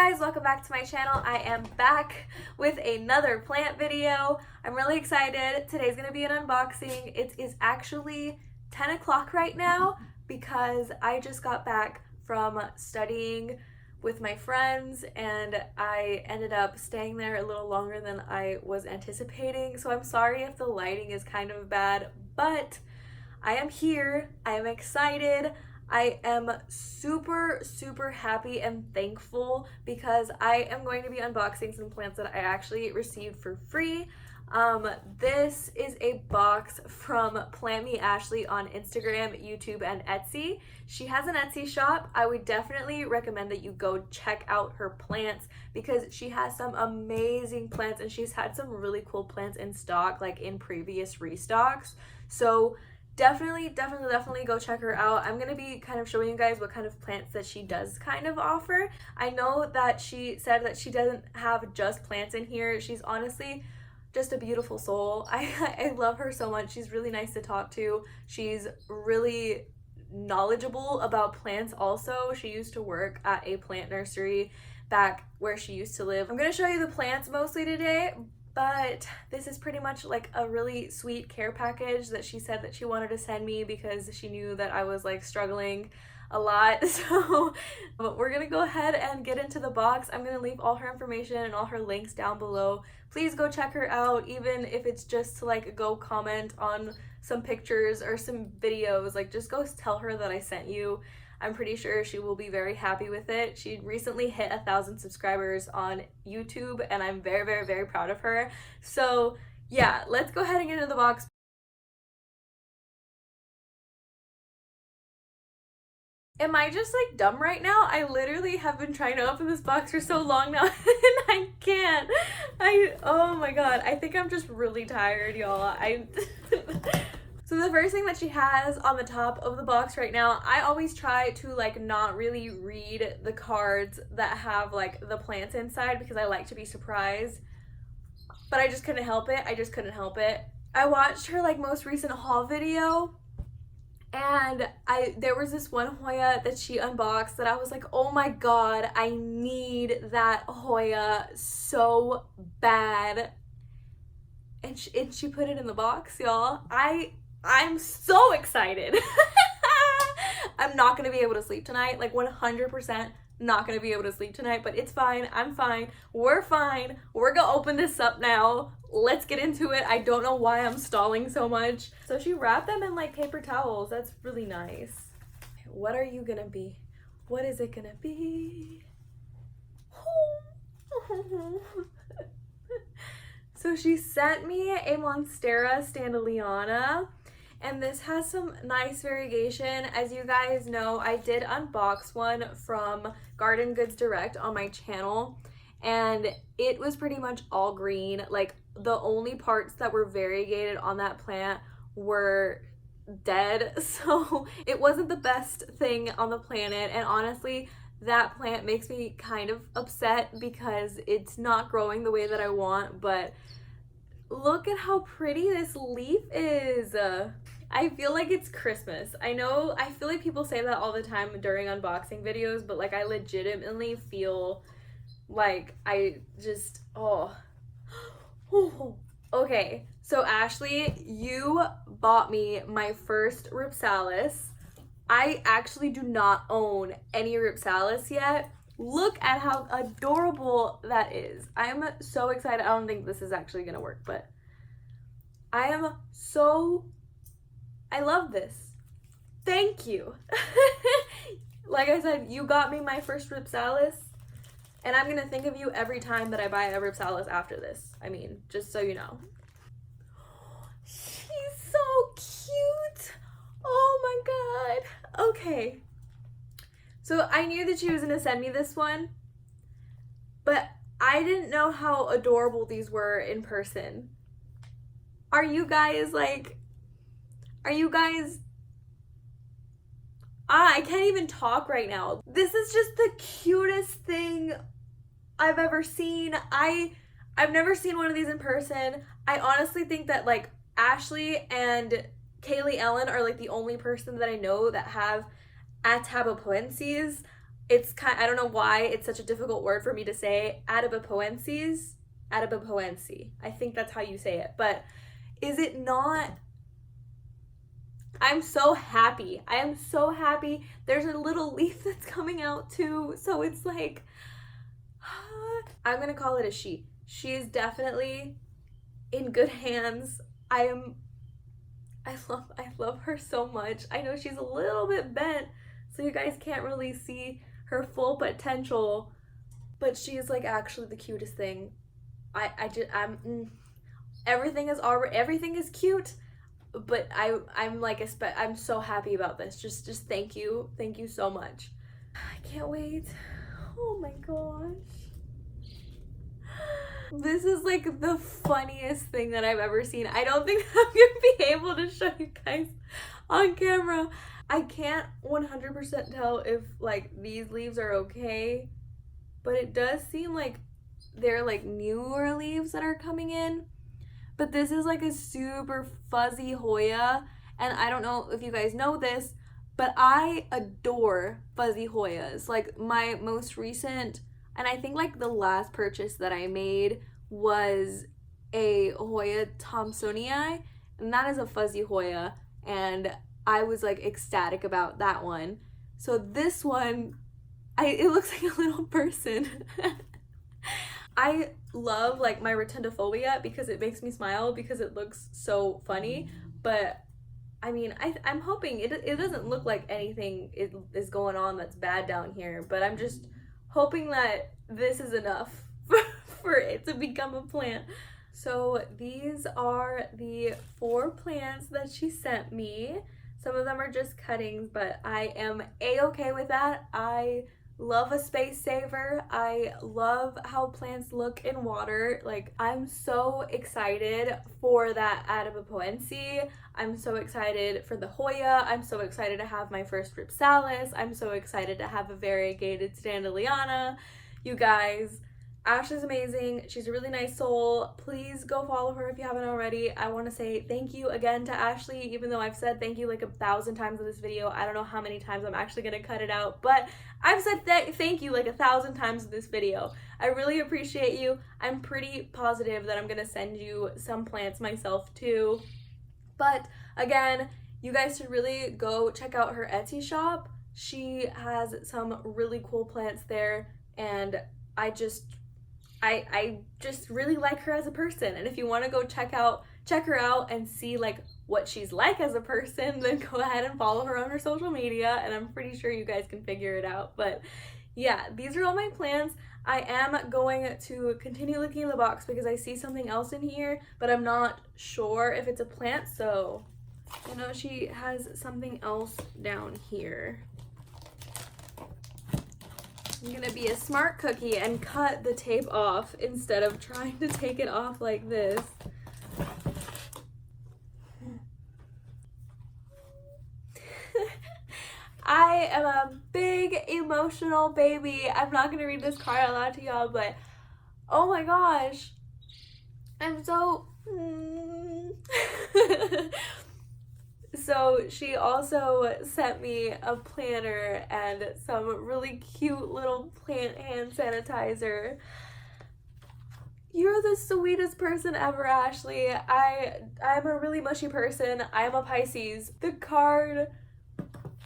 guys, welcome back to my channel. I am back with another plant video. I'm really excited. Today's gonna be an unboxing. It is actually 10 o'clock right now because I just got back from studying with my friends and I ended up staying there a little longer than I was anticipating. So I'm sorry if the lighting is kind of bad, but I am here. I am excited. I am super happy and thankful because I am going to be unboxing some plants that I actually received for free. This is a box from Plantmeashley on Instagram, YouTube, and Etsy. She has an Etsy shop. I would definitely recommend that you go check out her plants because she has some amazing plants and she's had some really cool plants in stock, like in previous restocks. So definitely go check her out. I'm gonna be kind of showing you guys what kind of plants that she does kind of offer. I know that she said that she doesn't have just plants in here. She's honestly just a beautiful soul. I love her so much. She's really nice to talk to. She's really knowledgeable about plants also. She used to work at a plant nursery back where she used to live. I'm gonna show you the plants mostly today, but this is pretty much like a really sweet care package that she said that she wanted to send me because she knew that I was like struggling a lot. So but we're gonna go ahead and get into the box. I'm gonna leave all her information and all her links down below. Please go check her out, even if it's just to like go comment on some pictures or some videos. Like just go tell her that I sent you. I'm pretty sure she will be very happy with it. She recently hit 1,000 subscribers on YouTube and I'm very proud of her. So yeah, let's go ahead and get into the box. Am I just like dumb right now? I literally have been trying to open this box for so long now and I can't. Oh my god, I think I'm just really tired, y'all. So the first thing that she has on the top of the box right now, I always try to like not really read the cards that have like the plants inside because I like to be surprised, but I just couldn't help it. I watched her like most recent haul video and there was this one Hoya that she unboxed that I was like, oh my god, I need that Hoya so bad. And she put it in the box, y'all. I'm so excited. I'm not gonna be able to sleep tonight, like 100% not gonna be able to sleep tonight, but it's fine. I'm fine. We're fine. We're gonna open this up now. Let's get into it. I don't know why I'm stalling so much. So she wrapped them in like paper towels. That's really nice. What are you gonna be? What is it gonna be? So she sent me a Monstera Standalina. And this has some nice variegation. As you guys know, I did unbox one from Garden Goods Direct on my channel and it was pretty much all green. Like the only parts that were variegated on that plant were dead, so it wasn't the best thing on the planet. And honestly, that plant makes me kind of upset because it's not growing the way that I want. But look at how pretty this leaf is. I feel like it's Christmas. I feel like people say that all the time during unboxing videos, but like I legitimately feel like I just, Okay, so Ashley, you bought me my first Ripsalis. I actually do not own any Ripsalis yet. Look at how adorable that is. I'm so excited. I don't think this is actually gonna work, but I love this. Thank you. Like I said, you got me my first Ripsalis, and I'm gonna think of you every time that I buy a Ripsalis after this. I mean, just so you know. She's so cute. Oh my god. Okay. So I knew that she was gonna send me this one, but I didn't know how adorable these were in person. Are you guys I can't even talk right now. This is just the cutest thing I've ever seen. I've never seen one of these in person. I honestly think that like Ashley and Kaylee Ellen are like the only person that I know that have Atabapoenses. it's kind, I don't know why it's such a difficult word for me to say. Adipoenses, adipoense. I think that's how you say it. But is it not? I'm so happy. I am so happy. There's a little leaf that's coming out too. So it's like, I'm gonna call it a she. She is definitely in good hands. I love her so much. I know she's a little bit bent, so you guys can't really see her full potential, but she's like actually the cutest thing. Everything is cute, but I'm so happy about this. Just thank you so much. I can't wait. Oh my gosh. This is like the funniest thing that I've ever seen. I don't think I'm gonna be able to show you guys on camera. I can't 100% tell if like these leaves are okay, but it does seem like they're like newer leaves that are coming in. But this is like a super fuzzy Hoya, and I don't know if you guys know this, but I adore fuzzy Hoyas. Like my most recent, and I think like the last purchase that I made was a Hoya Thomsonii, and that is a fuzzy Hoya, and I was like ecstatic about that one. So this one, it looks like a little person. I love like my rotundifolia because it makes me smile because it looks so funny, but I mean, I'm hoping it doesn't look like anything is going on that's bad down here, but I'm just hoping that this is enough for it to become a plant. So these are the 4 plants that she sent me. Some of them are just cuttings, but I am a-okay with that. I love a space saver. I love how plants look in water. Like, I'm so excited for that Adipoense. I'm so excited for the Hoya. I'm so excited to have my first Ripsalis. I'm so excited to have a variegated Standeliana. You guys, Ashley's amazing. She's a really nice soul. Please go follow her if you haven't already. I want to say thank you again to Ashley, even though I've said thank you like 1,000 times in this video. I don't know how many times I'm actually going to cut it out, but I've said thank you like 1,000 times in this video. I really appreciate you. I'm pretty positive that I'm going to send you some plants myself too. But again, you guys should really go check out her Etsy shop. She has some really cool plants there, and I just really like her as a person. And if you want to go check her out and see like what she's like as a person, then go ahead and follow her on her social media, and I'm pretty sure you guys can figure it out. But yeah, these are all my plants. I am going to continue looking in the box because I see something else in here, but I'm not sure if it's a plant. So I know she has something else down here. I'm gonna be a smart cookie and cut the tape off instead of trying to take it off like this. I am a big emotional baby. I'm not gonna read this card out loud to y'all, but oh my gosh, I'm so So she also sent me a planner and some really cute little plant hand sanitizer. You're the sweetest person ever, Ashley. I'm a really mushy person. I'm a Pisces. The card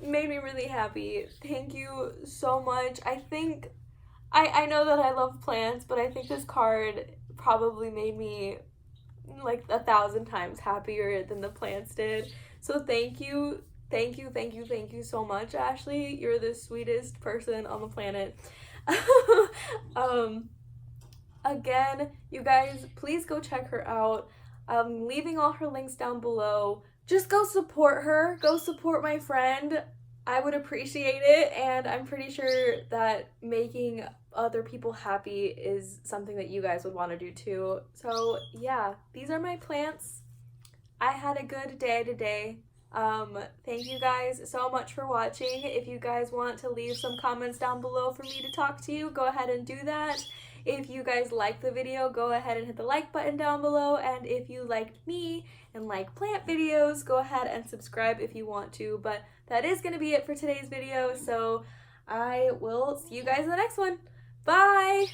made me really happy. Thank you so much. I know that I love plants, but I think this card probably made me like 1,000 times happier than the plants did. So thank you so much, Ashley. You're the sweetest person on the planet. Again, you guys, please go check her out. I'm leaving all her links down below. Just go support her. Go support my friend. I would appreciate it, and I'm pretty sure that making other people happy is something that you guys would want to do too. So yeah, these are my plants. I had a good day today. Thank you guys so much for watching. If you guys want to leave some comments down below for me to talk to you, go ahead and do that. If you guys liked the video, go ahead and hit the like button down below. And if you liked me and like plant videos, go ahead and subscribe if you want to. But that is going to be it for today's video. So I will see you guys in the next one. Bye!